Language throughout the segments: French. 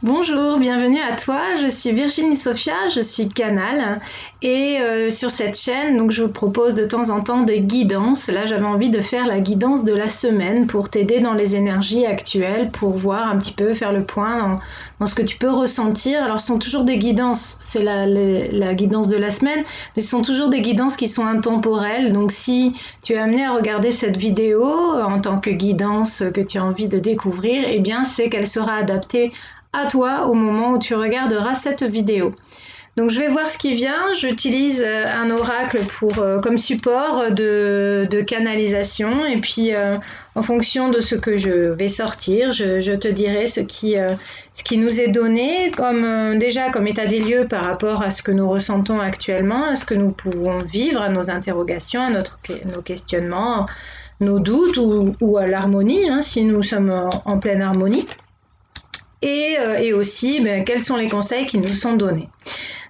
Bonjour, bienvenue à toi. Je suis Virginie Sophia, je suis Canal et sur cette chaîne, donc je vous propose de temps en temps des guidances. Là, j'avais envie de faire la guidance de la semaine pour t'aider dans les énergies actuelles, pour voir un petit peu, faire le point dans ce que tu peux ressentir. Alors, ce sont toujours des guidances, c'est la guidance de la semaine, mais ce sont toujours des guidances qui sont intemporelles. Donc, si tu es amené à regarder cette vidéo en tant que guidance que tu as envie de découvrir, eh bien, c'est qu'elle sera adaptée à toi au moment où tu regarderas cette vidéo. Donc je vais voir ce qui vient. J'utilise un oracle comme support de canalisation et puis en fonction de ce que je vais sortir, je te dirai ce qui nous est donné déjà comme état des lieux par rapport à ce que nous ressentons actuellement, à ce que nous pouvons vivre, à nos interrogations, à nos questionnements, nos doutes ou à l'harmonie, hein, si nous sommes en pleine harmonie. Et aussi quels sont les conseils qui nous sont donnés.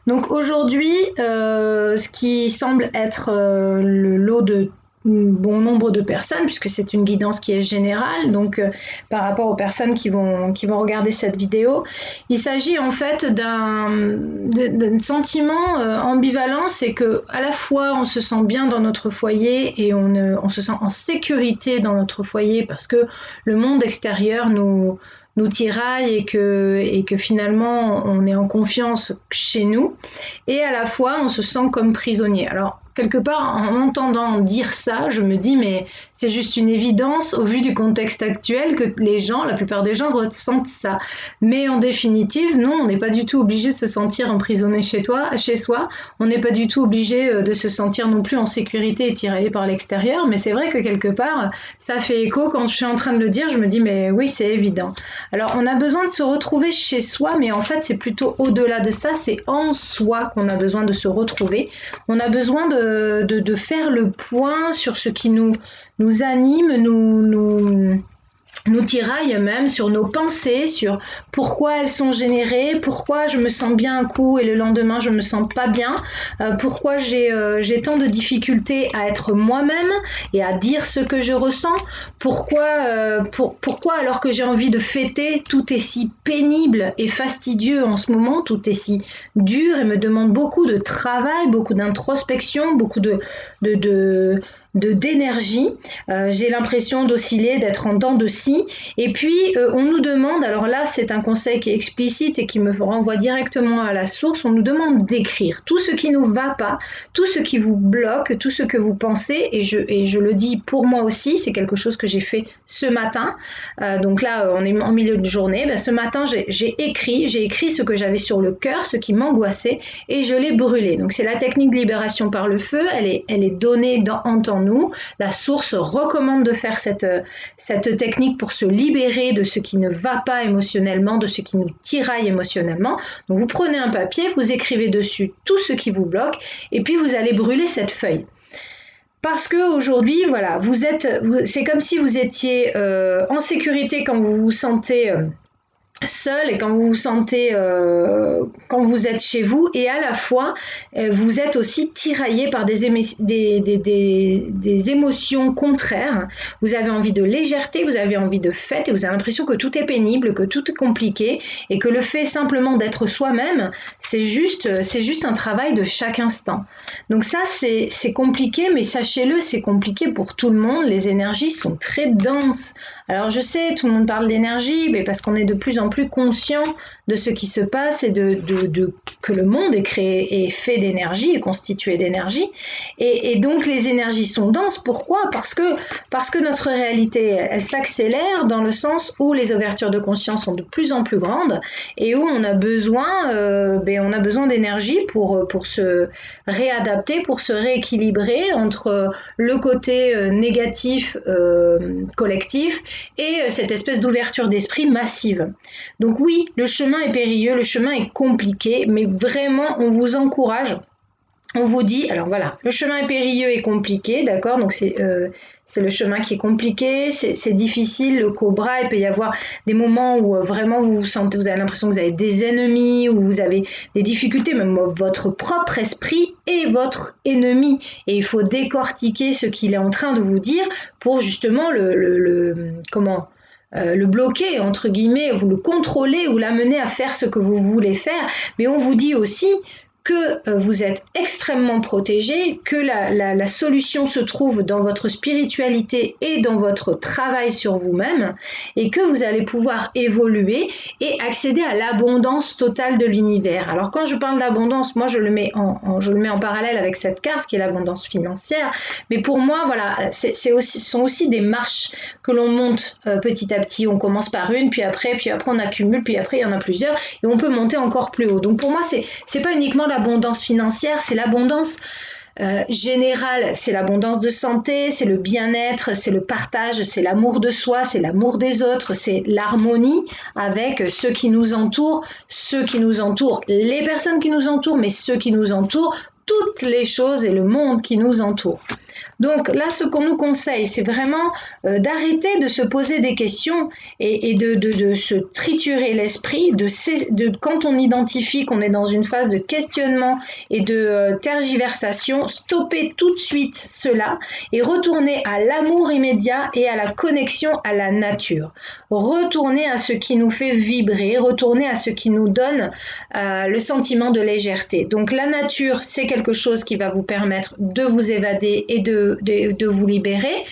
Donc aujourd'hui, ce qui semble être le lot de bon nombre de personnes, puisque c'est une guidance qui est générale, donc par rapport aux personnes qui vont regarder cette vidéo, il s'agit en fait d'un sentiment ambivalent, c'est que à la fois on se sent bien dans notre foyer et on se sent en sécurité dans notre foyer parce que le monde extérieur nous tiraille et que finalement on est en confiance chez nous, et à la fois on se sent comme prisonnier. Alors quelque part, en entendant dire ça, je me dis mais c'est juste une évidence au vu du contexte actuel que la plupart des gens ressentent ça. Mais en définitive, non, on n'est pas du tout obligé de se sentir emprisonné chez soi. On n'est pas du tout obligé de se sentir non plus en sécurité et tiraillé par l'extérieur. Mais c'est vrai que quelque part, ça fait écho quand je suis en train de le dire. Je me dis mais oui, c'est évident. Alors on a besoin de se retrouver chez soi, mais en fait c'est plutôt au-delà de ça, c'est en soi qu'on a besoin de se retrouver. On a besoin de faire le point sur ce qui nous anime, nous tiraille même sur nos pensées, sur pourquoi elles sont générées, pourquoi je me sens bien un coup et le lendemain je me sens pas bien, pourquoi j'ai tant de difficultés à être moi-même et à dire ce que je ressens, pourquoi alors que j'ai envie de fêter, tout est si pénible et fastidieux en ce moment, tout est si dur et me demande beaucoup de travail, beaucoup d'introspection, beaucoup d'énergie. J'ai l'impression d'osciller, d'être en dents de scie. Et puis, on nous demande, alors là, c'est un conseil qui est explicite et qui me renvoie directement à la source, on nous demande d'écrire tout ce qui ne nous va pas, tout ce qui vous bloque, tout ce que vous pensez, et je le dis pour moi aussi, c'est quelque chose que j'ai fait ce matin. Donc là, on est en milieu de journée. Ce matin, j'ai écrit ce que j'avais sur le cœur, ce qui m'angoissait, et je l'ai brûlé. Donc c'est la technique de libération par le feu, elle est donnée en temps nous. La source recommande de faire cette technique pour se libérer de ce qui ne va pas émotionnellement, de ce qui nous tiraille émotionnellement. Donc vous prenez un papier, vous écrivez dessus tout ce qui vous bloque et puis vous allez brûler cette feuille. Parce que aujourd'hui, voilà, c'est comme si vous étiez en sécurité quand vous vous sentez seul et quand vous vous sentez quand vous êtes chez vous, et à la fois vous êtes aussi tiraillé par des émotions contraires. Vous avez envie de légèreté, vous avez envie de fête et vous avez l'impression que tout est pénible, que tout est compliqué et que le fait simplement d'être soi-même, c'est juste un travail de chaque instant. Donc ça c'est compliqué, mais sachez-le, c'est compliqué pour tout le monde. Les énergies sont très denses. Alors je sais, tout le monde parle d'énergie, mais parce qu'on est de plus en plus conscient de ce qui se passe et que le monde est créé et fait d'énergie, est constitué d'énergie. Et donc les énergies sont denses. Pourquoi ? Parce que notre réalité, elle s'accélère dans le sens où les ouvertures de conscience sont de plus en plus grandes et où on a besoin d'énergie pour se réadapter, pour se rééquilibrer entre le côté négatif collectif et cette espèce d'ouverture d'esprit massive. Donc oui, le chemin est périlleux, le chemin est compliqué, mais vraiment on vous encourage. On vous dit, alors voilà, le chemin est périlleux et compliqué, d'accord, donc c'est le chemin qui est compliqué, c'est difficile, le cobra, il peut y avoir des moments où vraiment vous avez l'impression que vous avez des ennemis, où vous avez des difficultés, même votre propre esprit est votre ennemi, et il faut décortiquer ce qu'il est en train de vous dire pour justement le bloquer, entre guillemets, vous le contrôler ou l'amener à faire ce que vous voulez faire, mais on vous dit aussi que vous êtes extrêmement protégé, que la solution se trouve dans votre spiritualité et dans votre travail sur vous-même, et que vous allez pouvoir évoluer et accéder à l'abondance totale de l'univers. Alors quand je parle d'abondance, moi je le mets en parallèle avec cette carte qui est l'abondance financière, mais pour moi, voilà, ce sont aussi des marches que l'on monte petit à petit. On commence par une, puis après on accumule, puis après il y en a plusieurs, et on peut monter encore plus haut. Donc pour moi, c'est pas uniquement l'abondance financière, c'est l'abondance générale, c'est l'abondance de santé, c'est le bien-être, c'est le partage, c'est l'amour de soi, c'est l'amour des autres, c'est l'harmonie avec ceux qui nous entourent, les personnes qui nous entourent, mais ceux qui nous entourent, toutes les choses et le monde qui nous entoure. Donc là, ce qu'on nous conseille, c'est vraiment d'arrêter de se poser des questions et de se triturer l'esprit, quand on identifie qu'on est dans une phase de questionnement et de tergiversation, stopper tout de suite cela et retourner à l'amour immédiat et à la connexion à la nature. Retourner à ce qui nous fait vibrer, retourner à ce qui nous donne le sentiment de légèreté. Donc la nature, c'est quelque chose qui va vous permettre de vous évader et de vous libérer.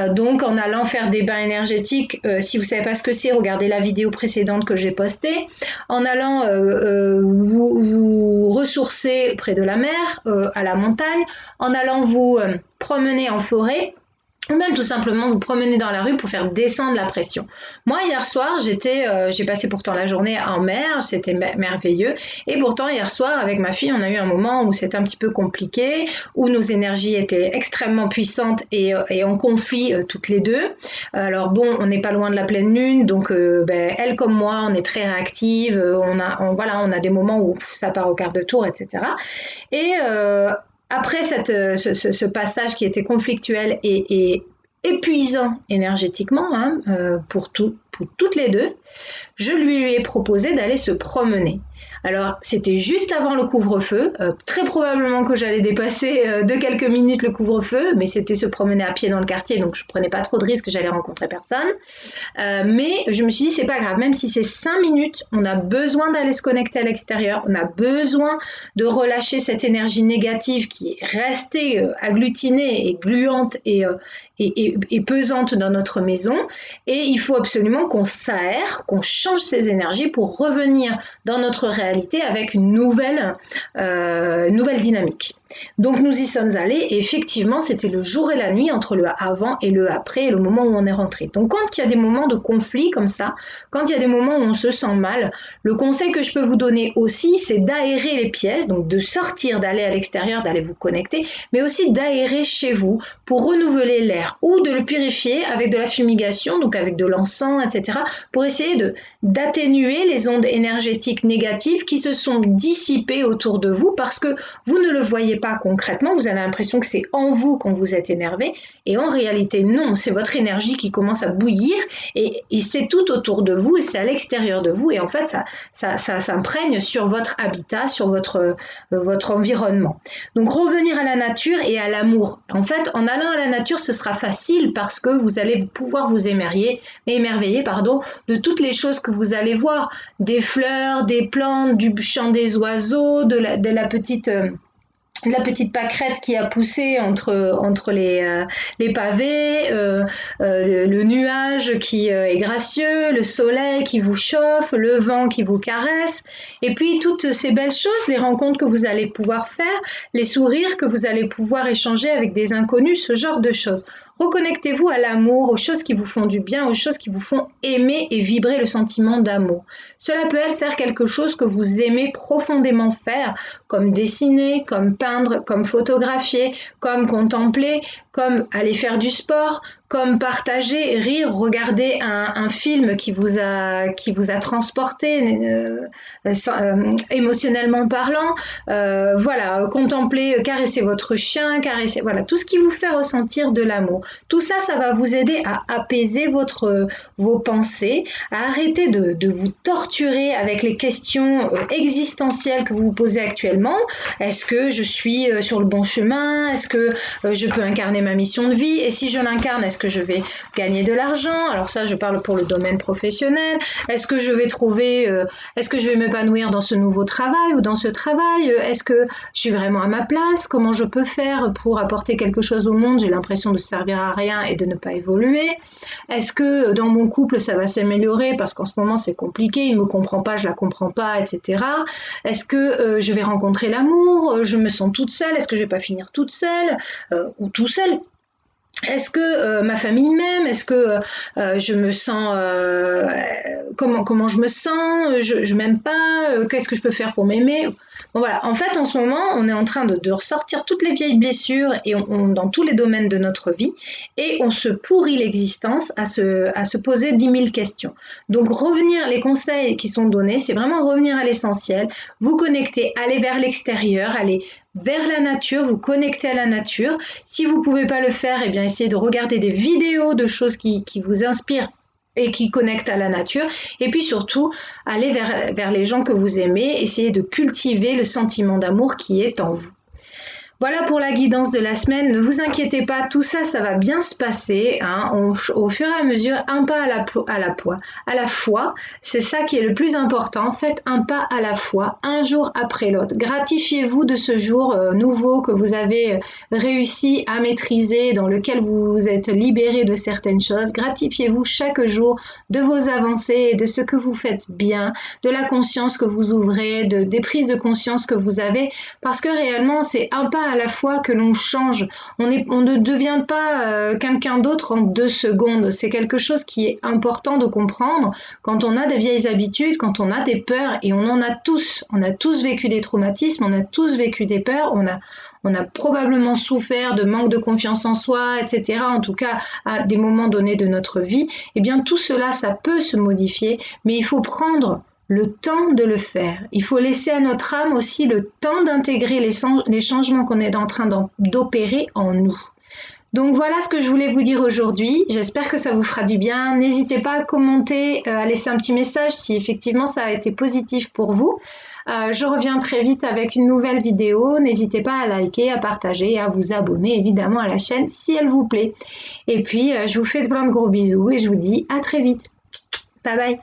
Donc en allant faire des bains énergétiques, si vous ne savez pas ce que c'est, regardez la vidéo précédente que j'ai postée. En allant vous ressourcer près de la mer, à la montagne, en allant vous promener en forêt, ou même tout simplement vous promener dans la rue pour faire descendre la pression. Moi, hier soir, j'ai passé pourtant la journée en mer, c'était merveilleux. Et pourtant, hier soir, avec ma fille, on a eu un moment où c'était un petit peu compliqué, où nos énergies étaient extrêmement puissantes et en conflit toutes les deux. Alors bon, on n'est pas loin de la pleine lune, donc elle comme moi, on est très réactive. On a des moments où ça part au quart de tour, etc. Et après ce passage qui était conflictuel et épuisant énergétiquement pour toutes les deux, je lui ai proposé d'aller se promener. Alors, c'était juste avant le couvre-feu, très probablement que j'allais dépasser de quelques minutes le couvre-feu, mais c'était se promener à pied dans le quartier, donc je prenais pas trop de risques, j'allais rencontrer personne. Mais je me suis dit, c'est pas grave, même si c'est 5 minutes, on a besoin d'aller se connecter à l'extérieur, on a besoin de relâcher cette énergie négative qui est restée agglutinée et gluante et pesante dans notre maison, et il faut absolument qu'on s'aère, qu'on change ces énergies pour revenir dans notre réalité avec une nouvelle dynamique. Donc nous y sommes allés et effectivement c'était le jour et la nuit entre le avant et le après et le moment où on est rentré. Donc quand il y a des moments de conflit comme ça, quand il y a des moments où on se sent mal, le conseil que je peux vous donner aussi c'est d'aérer les pièces, donc de sortir, d'aller à l'extérieur, d'aller vous connecter, mais aussi d'aérer chez vous pour renouveler l'air ou de le purifier avec de la fumigation, donc avec de l'encens, etc., pour essayer d'atténuer les ondes énergétiques négatives qui se sont dissipées autour de vous parce que vous ne le voyez pas concrètement, vous avez l'impression que c'est en vous quand vous êtes énervé, et en réalité non, c'est votre énergie qui commence à bouillir et c'est tout autour de vous et c'est à l'extérieur de vous, et en fait ça s'imprègne sur votre habitat, sur votre environnement. Donc revenir à la nature et à l'amour. En fait, en allant à la nature, ce sera facile parce que vous allez pouvoir vous émerveiller de toutes les choses que vous allez voir, des fleurs, des plantes, du chant des oiseaux, de la petite pâquerette qui a poussé entre les pavés, le nuage qui est gracieux, le soleil qui vous chauffe, le vent qui vous caresse, et puis toutes ces belles choses, les rencontres que vous allez pouvoir faire, les sourires que vous allez pouvoir échanger avec des inconnus, ce genre de choses. Reconnectez-vous à l'amour, aux choses qui vous font du bien, aux choses qui vous font aimer et vibrer le sentiment d'amour. Cela peut être faire quelque chose que vous aimez profondément faire, comme dessiner, comme peindre, comme photographier, comme contempler, comme aller faire du sport, comme partager, rire, regarder un film qui vous a transporté émotionnellement parlant, voilà, contempler, caresser votre chien, voilà, tout ce qui vous fait ressentir de l'amour. Tout ça, ça va vous aider à apaiser vos pensées, à arrêter de vous torturer avec les questions existentielles que vous vous posez actuellement. Est-ce que je suis sur le bon chemin? Est-ce que je peux incarner ma mission de vie? Et si je l'incarne, est-ce que je vais gagner de l'argent? Alors ça, je parle pour le domaine professionnel. Est-ce que je vais est-ce que je vais m'épanouir dans ce nouveau travail ou dans ce travail? Est-ce que je suis vraiment à ma place? Comment je peux faire pour apporter quelque chose au monde? J'ai l'impression de servir à rien et de ne pas évoluer. Est-ce que dans mon couple, ça va s'améliorer parce qu'en ce moment, c'est compliqué, il me comprend pas, je la comprends pas, etc. Est-ce que je vais rencontrer l'amour? Je me sens toute seule. Est-ce que je vais pas finir toute seule ou tout seul? Est-ce que ma famille m'aime? Est-ce que je me sens comment je me sens? Je m'aime pas? Qu'est-ce que je peux faire pour m'aimer? Bon voilà. En fait, en ce moment, on est en train de ressortir toutes les vieilles blessures et dans tous les domaines de notre vie, et on se pourrit l'existence à se poser 10 000 questions. Donc revenir, les conseils qui sont donnés, c'est vraiment revenir à l'essentiel, vous connecter, aller vers l'extérieur, aller vers la nature, vous connecter à la nature. Si vous ne pouvez pas le faire, eh bien essayez de regarder des vidéos de choses qui vous inspirent et qui connectent à la nature. Et puis surtout, allez vers les gens que vous aimez, essayez de cultiver le sentiment d'amour qui est en vous. Voilà pour la guidance de la semaine. Ne vous inquiétez pas, tout ça, ça va bien se passer. Hein. Au fur et à mesure, un pas à la fois. C'est ça qui est le plus important. Faites un pas à la fois, un jour après l'autre. Gratifiez-vous de ce jour nouveau que vous avez réussi à maîtriser, dans lequel vous vous êtes libéré de certaines choses. Gratifiez-vous chaque jour de vos avancées et de ce que vous faites bien, de la conscience que vous ouvrez, des prises de conscience que vous avez, parce que réellement, c'est un pas à la fois que l'on change. On ne devient pas quelqu'un d'autre en 2 secondes. C'est quelque chose qui est important de comprendre quand on a des vieilles habitudes, quand on a des peurs, et on en a tous. On a tous vécu des traumatismes, on a tous vécu des peurs, on a probablement souffert de manque de confiance en soi, etc. En tout cas, à des moments donnés de notre vie. Eh bien, tout cela, ça peut se modifier, mais il faut prendre le temps de le faire. Il faut laisser à notre âme aussi le temps d'intégrer les changements qu'on est en train d'opérer en nous. Donc voilà ce que je voulais vous dire aujourd'hui. J'espère que ça vous fera du bien. N'hésitez pas à commenter, à laisser un petit message si effectivement ça a été positif pour vous. Je reviens très vite avec une nouvelle vidéo. N'hésitez pas à liker, à partager et à vous abonner évidemment à la chaîne si elle vous plaît. Et puis je vous fais plein de gros bisous et je vous dis à très vite. Bye bye.